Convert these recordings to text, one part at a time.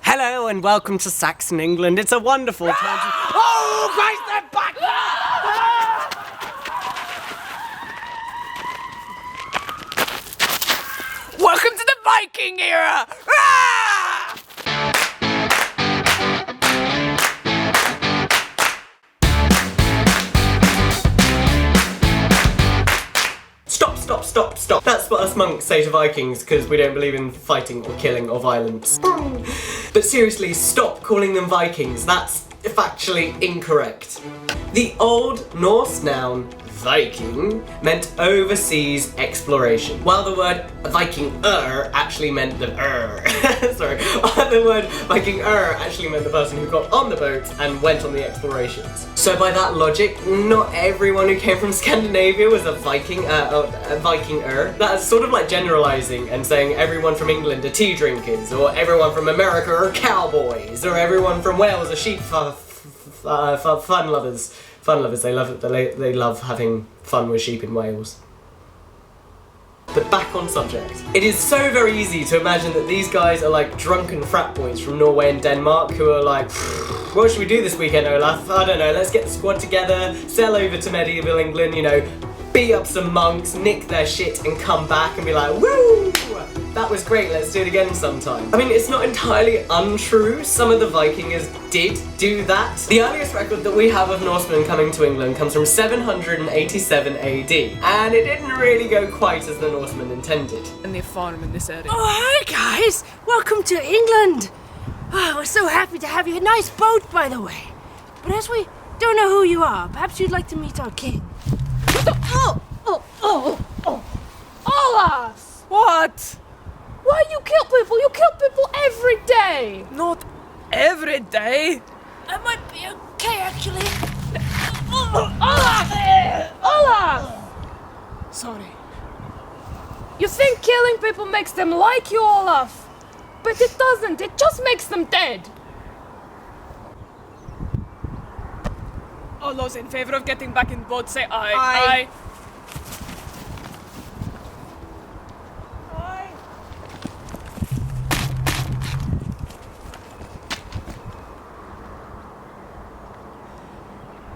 Hello and welcome to Saxon, England. It's a wonderful time to... Oh, Christ, they're back! Welcome to the Viking era! Stop. That's what us monks say to Vikings because we don't believe in fighting or killing or violence. But seriously, stop calling them Vikings. That's factually incorrect. The Old Norse noun Viking meant overseas exploration, while the word Viking-er actually meant the the word Viking-er actually meant the person who got on the boat and went on the explorations. So by that logic, not everyone who came from Scandinavia was a Viking, a Viking-er. That's sort of like generalizing and saying everyone from England are tea drinkers, or everyone from America are cowboys, or everyone from Wales are sheep fun lovers. Fun lovers, they love having fun with sheep in Wales. But back on subject. It is so very easy to imagine that these guys are like drunken frat boys from Norway and Denmark who are like, what should we do this weekend, Olaf? I don't know, let's get the squad together, sail over to medieval England, you know, beat up some monks, nick their shit and come back and be like, woo! That was great, let's do it again sometime. I mean, it's not entirely untrue. Some of the Vikings did do that. The earliest record that we have of Norsemen coming to England comes from 787 AD, and it didn't really go quite as the Norsemen intended. And they farm in this area. Oh, hi guys! Welcome to England! Oh, we're so happy to have you. A nice boat, by the way. But as we don't know who you are, perhaps you'd like to meet our king. Olaf! What? Why you kill people? You kill people every day! Not every day. I might be okay, actually. Olaf! Sorry. You think killing people makes them like you, Olaf? But it doesn't. It just makes them dead. All those in favor of getting back in boat say aye. Aye.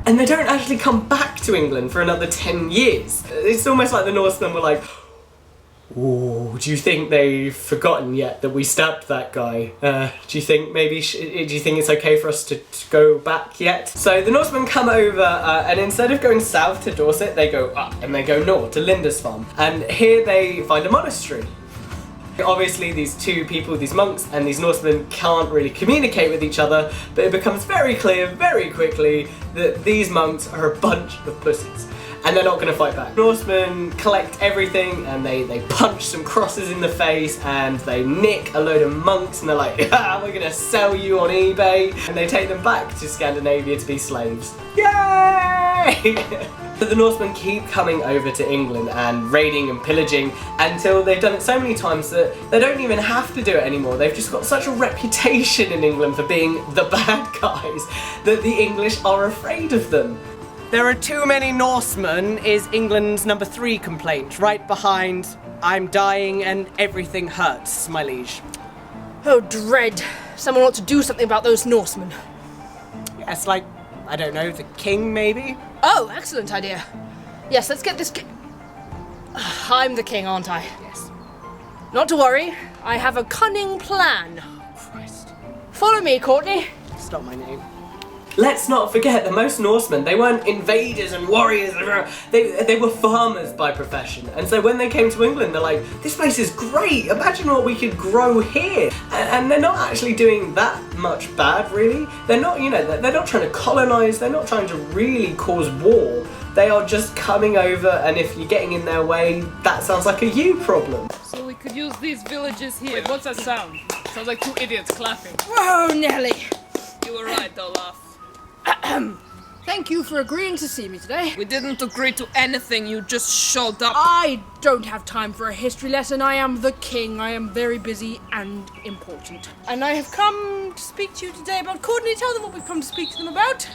And they don't actually come back to England for another 10 years. It's almost like the Norsemen were like, ooh, do you think they've forgotten yet that we stabbed that guy? Do you think maybe, do you think it's okay for us to go back yet? So the Norsemen come over and instead of going south to Dorset, they go up and they go north to Lindisfarne. And here they find a monastery. Obviously these two people, these monks and these Norsemen can't really communicate with each other, but it becomes very clear very quickly that these monks are a bunch of pussies and they're not going to fight back. Norsemen collect everything and they punch some crosses in the face and they nick a load of monks and they're like, yeah, we're going to sell you on eBay, and they take them back to Scandinavia to be slaves. Yay! But the Norsemen keep coming over to England and raiding and pillaging until they've done it so many times that they don't even have to do it anymore. They've just got such a reputation in England for being the bad guys that the English are afraid of them. There are too many Norsemen is England's number 3 complaint, right behind I'm dying and everything hurts, my liege. Oh, dread. Someone ought to do something about those Norsemen. Yes, like, I don't know, the king maybe? Oh, excellent idea. Yes, let's get this I'm the king, aren't I? Yes. Not to worry. I have a cunning plan. Christ. Follow me, Courtney. Stop my name. Let's not forget that most Norsemen, they weren't invaders and warriors, they were farmers by profession. And so when they came to England, they're like, this place is great, imagine what we could grow here. And they're not actually doing that much bad, really. They're not, you know, they're not trying to colonize, they're not trying to really cause war. They are just coming over, and if you're getting in their way, that sounds like a you problem. So we could use these villages here. What's that sound? Sounds like 2 idiots clapping. Whoa, Nelly. You were right, Olaf. Thank you for agreeing to see me today. We didn't agree to anything, you just showed up. I don't have time for a history lesson. I am the king. I am very busy and important. And I have come to speak to you today about Courtney. Tell them what we've come to speak to them about.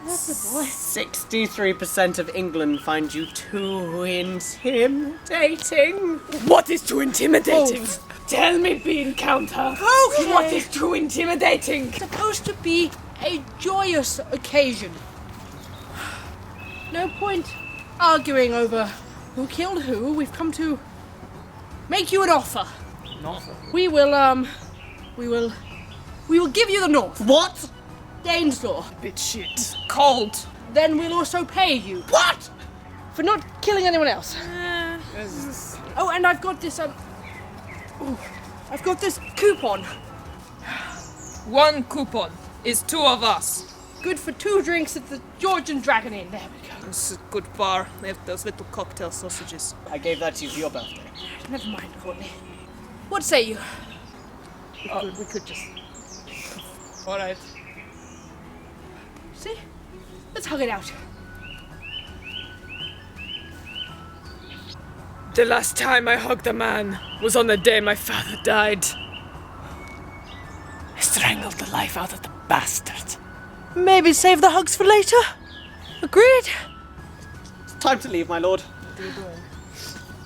That's the boy. 63% of England find you too intimidating. What is too intimidating? Oh, Tell me, bean counter. Okay. What is too intimidating? It's supposed to be a joyous occasion. No point arguing over who killed who. We've come to make you an offer. An offer? We will give you the north. What? Daneslaw. Bit shit. Cold. Then we'll also pay you. What? For not killing anyone else. Oh, and I've got this, I've got this coupon. One coupon is 2 of us. Good for 2 drinks at the Georgian Dragon Inn. There we go. It's a good bar. They have those little cocktail sausages. I gave that to you for your birthday. Never mind, Courtney. What say you? We could just... Alright. See? Let's hug it out. The last time I hugged a man was on the day my father died. I strangled the life out of the bastard. Maybe save the hugs for later. Agreed? It's time to leave, my lord.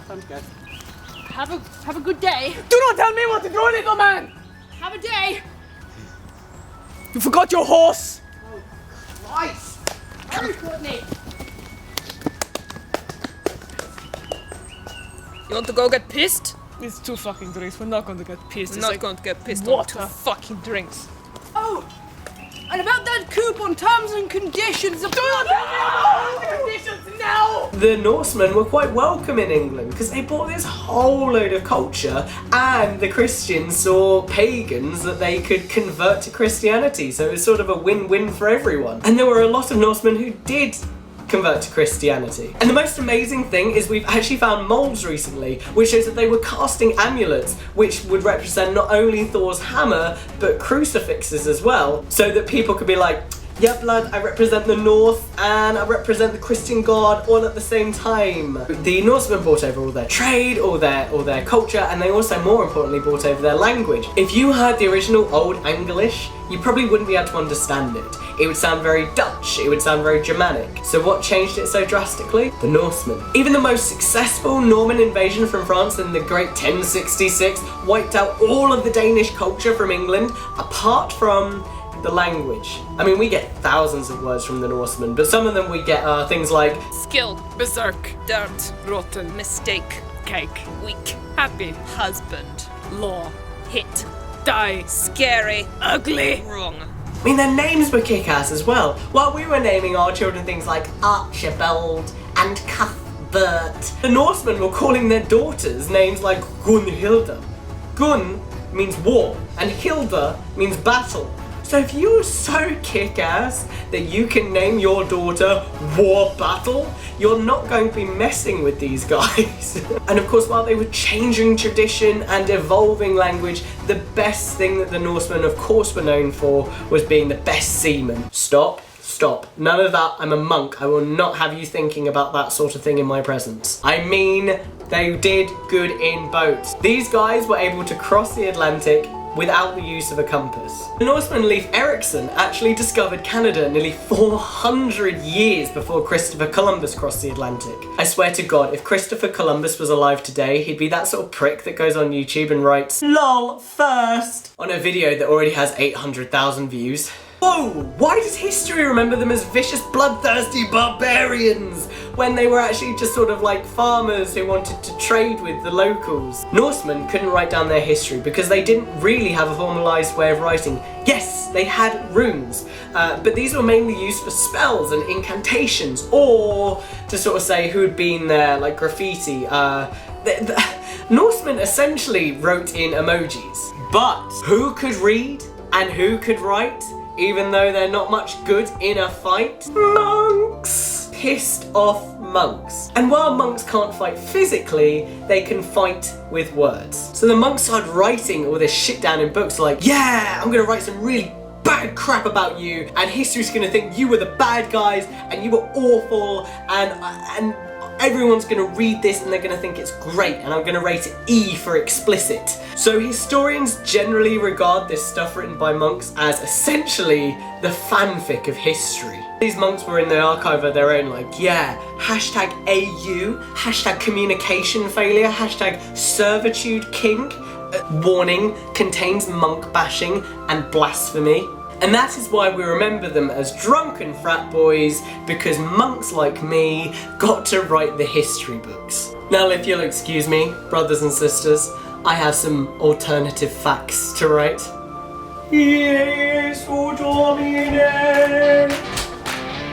Time to go. Have a good day. Do not tell me what to do, little man! Have a day. You forgot your horse! Christ! Hurry, Courtney. You want to go get pissed? It's 2 fucking drinks. We're not going to get pissed. We're not going to get pissed on 2 fucking drinks. Oh, and about that coupon, terms and conditions. Do not tell me about the conditions now! The Norsemen were quite welcome in England because they brought this whole load of culture, and the Christians saw pagans that they could convert to Christianity, so it was sort of a win-win for everyone. And there were a lot of Norsemen who did convert to Christianity. And the most amazing thing is we've actually found molds recently, which shows that they were casting amulets, which would represent not only Thor's hammer, but crucifixes as well, so that people could be like, yeah, blood, I represent the North and I represent the Christian God all at the same time. The Norsemen brought over all their trade, all their culture, and they also, more importantly, brought over their language. If you heard the original Old English, you probably wouldn't be able to understand it. It would sound very Dutch, it would sound very Germanic. So what changed it so drastically? The Norsemen. Even the most successful Norman invasion from France in the Great 1066 wiped out all of the Danish culture from England, apart from the language. I mean, we get thousands of words from the Norsemen, but some of them we get things like Skilled, berserk, dirt, rotten, mistake, cake, weak, happy, husband, law, hit, die, scary, ugly, wrong. I mean, their names were kick-ass as well. While we were naming our children things like Archibald and Cuthbert, the Norsemen were calling their daughters names like Gunhilda. Gun means war, and Hilda means battle. So if you're so kick-ass that you can name your daughter War Battle, you're not going to be messing with these guys. And of course, while they were changing tradition and evolving language, the best thing that the Norsemen of course were known for was being the best seamen. Stop. None of that. I'm a monk. I will not have you thinking about that sort of thing in my presence. I mean, they did good in boats. These guys were able to cross the Atlantic without the use of a compass. The Norseman Leif Erikson actually discovered Canada nearly 400 years before Christopher Columbus crossed the Atlantic. I swear to God, if Christopher Columbus was alive today, he'd be that sort of prick that goes on YouTube and writes LOL first on a video that already has 800,000 views. Whoa, why does history remember them as vicious, bloodthirsty barbarians when they were actually just sort of like farmers who wanted to trade with the locals? Norsemen couldn't write down their history because they didn't really have a formalised way of writing. Yes, they had runes, but these were mainly used for spells and incantations, or to sort of say who had been there, like graffiti. The Norsemen essentially wrote in emojis, but who could read and who could write? Even though they're not much good in a fight? Monks! Pissed off monks. And while monks can't fight physically, they can fight with words. So the monks started writing all this shit down in books like, yeah, I'm gonna write some really bad crap about you, and history's gonna think you were the bad guys, and you were awful, and everyone's gonna read this and they're gonna think it's great, and I'm gonna rate it E for explicit. So historians generally regard this stuff written by monks as essentially the fanfic of history. These monks were in the archive of their own, like, yeah, hashtag AU, hashtag communication failure, hashtag servitude kink, warning, contains monk bashing and blasphemy. And that is why we remember them as drunken frat boys, because monks like me got to write the history books. Now, if you'll excuse me, brothers and sisters, I have some alternative facts to write. Yes, for Domine,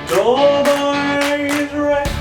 Domine,